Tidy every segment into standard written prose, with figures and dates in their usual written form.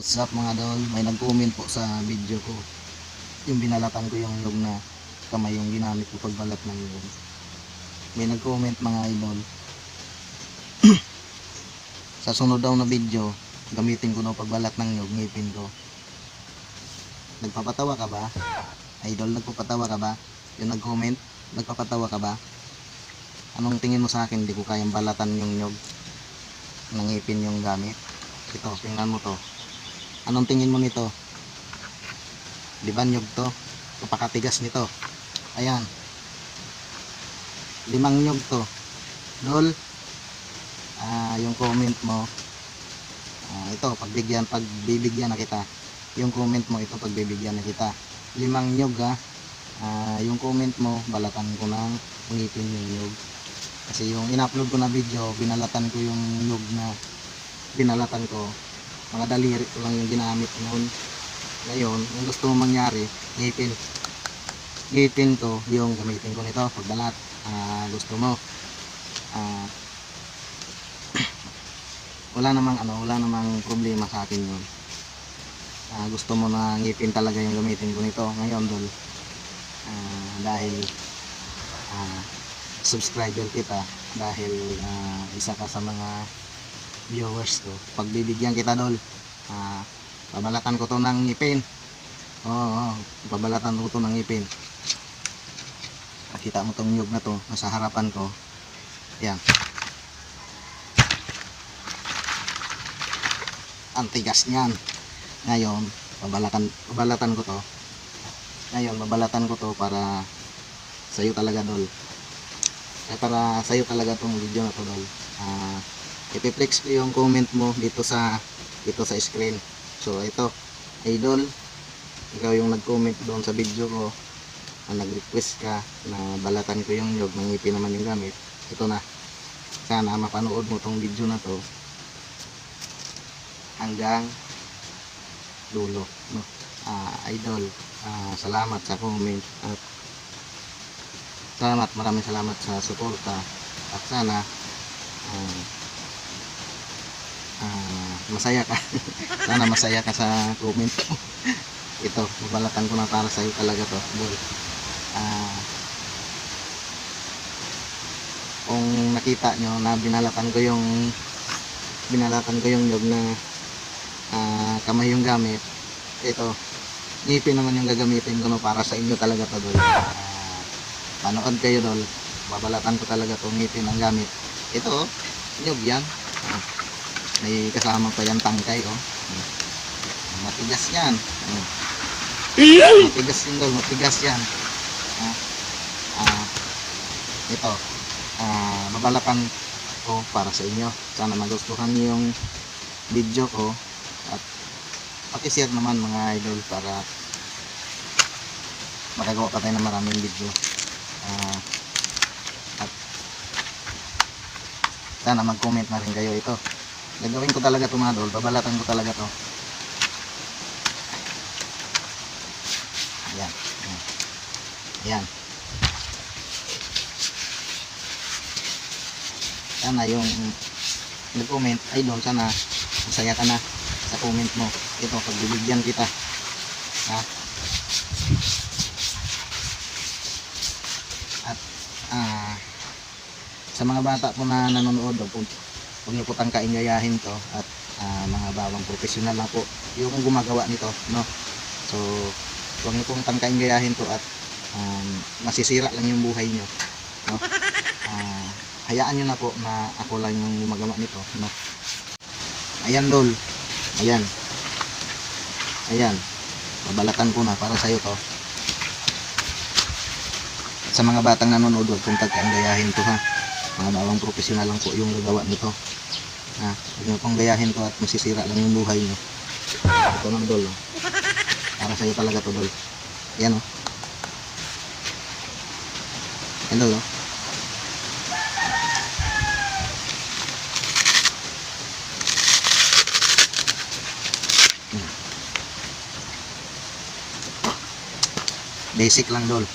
What's up mga idol? May nag-comment po sa video ko. Yung binalatan ko yung nyug na kamay yung ginamit ko pagbalat ng nyug. May nag-comment mga idol. Sa sunod daw na video, gamitin ko daw pagbalat ng nyug, ngipin ko. Nagpapatawa ka ba? Idol, nagpapatawa ka ba? Yung nag-comment, nagpapatawa ka ba? Anong tingin mo sa akin? Hindi ko kayang balatan yung nyug. Nangipin yung gamit. Ito, tingnan mo to. Anong tingin mo nito? Di ba nyug to? Kapakatigas nito. Ayan. 5 nyug to. Dol. Yung comment mo. Ito, pagbibigyan na kita. Yung comment mo, ito pagbibigyan na kita. 5 nyug ha. Yung comment mo, balatan ko ng ngipin yung nyug. Kasi yung in-upload ko na video, binalatan ko yung nyug na binalatan ko. Mga daliri ko lang yung ginamit noon. Ngayon, kung gusto mo mangyari, ngipin ko yung gamitin ko nito pagbalat. Gusto mo wala namang problema sa akin yun. Gusto mo na ngipin talaga yung gamitin ko nito ngayon, dol. Dahil subscriber kita, dahil isa ka sa mga viewers ko, pagbibigyan kita, dol. Babalatan ko to ng ngipin. Babalatan ko to ng ngipin. Nakita mo tong nyug na to nasa harapan ko. Yan. Ang tigas niyan. Ngayon, babalatan ko to. Ngayon, babalatan ko to para sa'yo talaga, dol. Para sa'yo talaga tong video na to, dol. Ipiplex ko yung comment mo dito sa screen. So ito, idol, ikaw yung nag-comment doon sa video ko, nag-request ka na balatan ko yung nyug, ng ngipin naman yung gamit. Ito na, sana mapanood mo tong video na to hanggang dulo, no? Idol, salamat sa comment at maraming salamat sa suporta, at sana masaya ka. Sana masaya ka sa comment ko. Ito, babalatan ko na para sa'yo talaga to, bol. Kung nakita nyo na binalatan ko yung nyug na kamay yung gamit, ito, ngipin naman yung gagamitin ko, no, para sa inyo talaga to, dol. Panood kayo, dol. Babalatan ko talaga to, ngipin ang gamit. Ito, nyug yan. May kasama pa yan tangkay, oh. Matigas yan. Matigas yun, dol. Matigas yan. Ito, babalatan ko para sa inyo. Sana magustuhan niyo yung video ko, at paki-share naman mga idol para makagawa pa tayo ng maraming video. At sana mag-comment na rin kayo. Ito, gagawin ko talaga ito, mga dol. Babalatan ko talaga to. Ayan. Ayan. Sana yung nag-comment, idol, sana masaya ka na sa comment mo. Ito, pagbibigyan kita. At sa mga bata po na nanonood, huwag niyo po tangkain, gayahin to. At mga bawang professional lang po yung gumagawa nito, no? So huwag niyo pong tangkain, gayahin to, at masisira lang yung buhay niyo, no? Hayaan niyo na po na ako lang yung gumagawa nito, no? Ayan, dol. Ayan. Babalatan ko na para sa'yo to. At sa mga batang nanonood, huwag pong tangkain, gayahin to, ha? Mga bawang professional lang po yung gagawa nito. Huwag nyo pong gayahin to at masisira lang yung buhay nyo. Ito ng dol, oh. Para sa'yo talaga to, dol. Ayan, oh. Ayan, dol, oh. Basic lang, dol.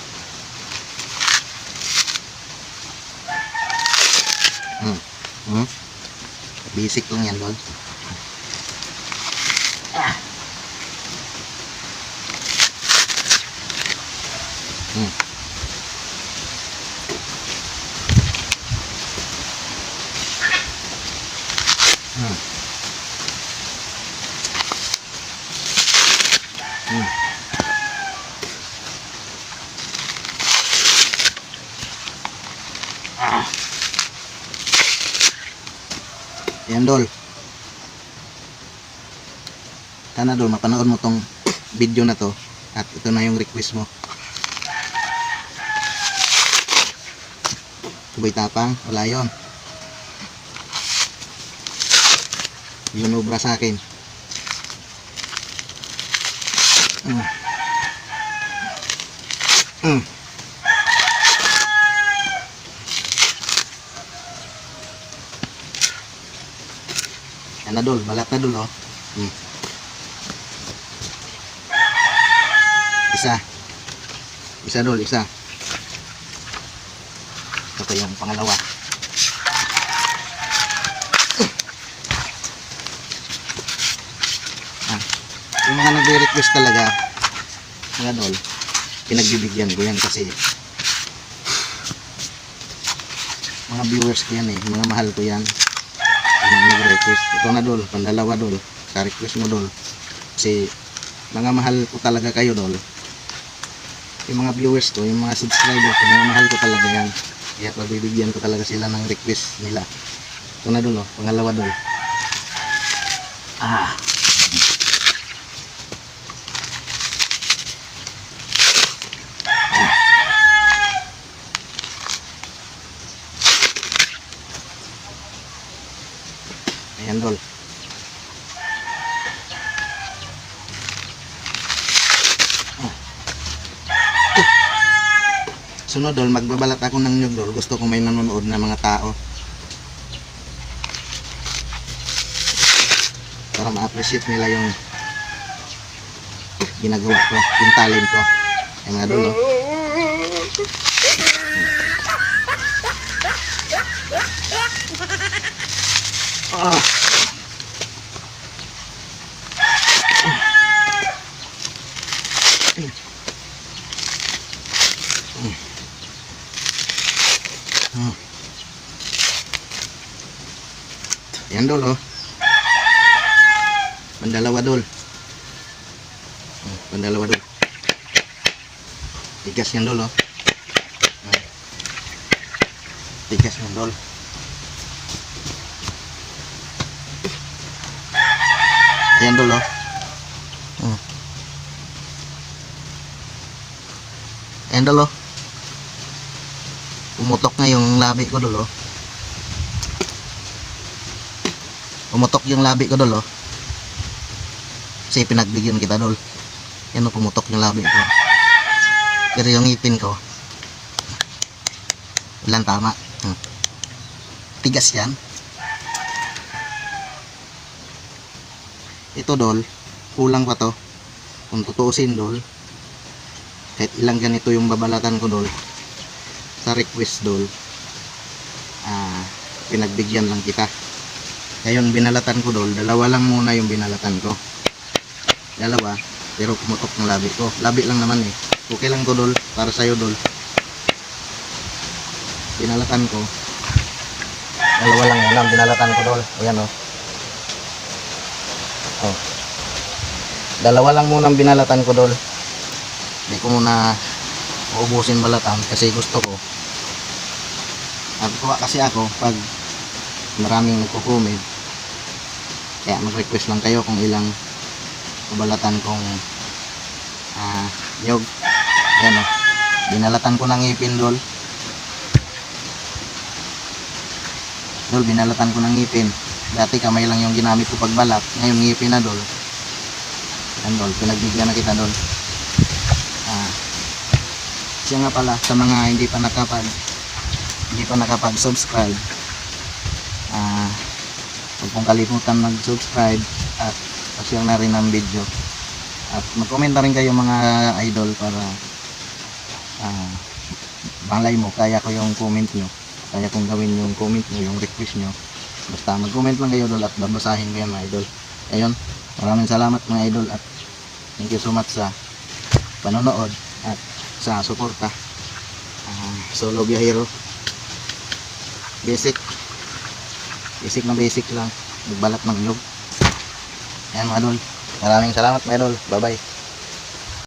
Basic lang yan, dol. Hmm. Hmm. Hmm. Ah. Ayan, Dol. Sana, Dol, mapanood mo tong video na to. At ito na yung request mo. Subay tapang, wala yun. Yun obra sa akin. Mm. Mm. Yan na, Dol, balat na, Dol, oh. Mm. Isa, Dol, isa. Ito pa yung pangalawa. Yung mga nagre-request talaga, mga Dol, pinagbibigyan ko yan kasi mga viewers ko yan eh, mga mahal ko yan, yung nagre-request. Ito na, Dol, pandalawa, Dol, sa request mo, Dol, kasi mga mahal ko talaga kayo, Dol. Yung mga viewers ko, yung mga subscribers ko, mga mahal ko talaga yan, kaya pagbibigyan ko talaga sila ng request nila. Ito na, Dol, oh, pangalawa, Dol. Ayan, Dol. Sunod, Dol, magbabalat ako ng nyug, Dol. Gusto ko may nanonood na mga tao para ma-appreciate nila yung ginagawa ko, yung talent ko. Ayan nga, Dol, oh. Ayan, Dol, oh. Pandalawa, Dol. Pandalawa, Dol. Tigas yan, Dol, oh. Tigas yan, Dol. Ayan, Dol, oh. Ayan, Dol, oh. Pumutok na yung labi ko, Dol, oh. Pumutok yung labi ko, Dol, oh. Kasi pinagbigyan kita, Dol. Yan, oh, pumutok yung labi ko. Pero yung ngipin ko, ilan tama. Tigas yan. Ito, Dol, kulang pa to. Kung tutuusin, Dol, kahit ilang ganito yung babalatan ko, Dol, sa request, Dol, pinagbigyan lang kita. Ngayon, binalatan ko, Dol, dalawa lang muna yung binalatan ko. Dalawa, pero pumutok ng labi ko. Labi lang naman eh. Okay lang to, Dol, para sa'yo, Dol. Binalatan ko. Dalawa lang yan ang binalatan ko, Dol. Ayan, oh. Oh. Dalawa lang muna ang binalatan ko, Dol. Hindi ko muna uubusin balatan kasi gusto ko. Nagkuha kasi ako pag maraming nagko-comment. Kaya mag-request lang kayo kung ilang balatan kong nyog. Ayan, oh. Binalatan ko ng ngipin, Dol. Dol, binalatan ko ng ngipin. Dati kamay lang yung ginamit ko pagbalat. Ngayon ngipin na, Dol. Ayan, Dol, pinagbigyan na kita, Dol. Siya nga pala, sa mga hindi pa nakapag-subscribe, huwag pong kalimutan mag-subscribe at share na rin ang video. At mag-comment na rin kayo, mga idol, para malay mo, kaya ko yung comment nyo. Kaya kong gawin yung comment nyo, yung request nyo. Basta mag-comment lang kayo, Dol, at babasahin ko yan, mga idol. Ayun, maraming salamat, mga idol, at thank you so much sa panonood. at sa suporta. Solo biyahero. Basic na basic lang. Magbalat ng ilog. Ayan mga idol. Maraming salamat mga idol. Bye bye.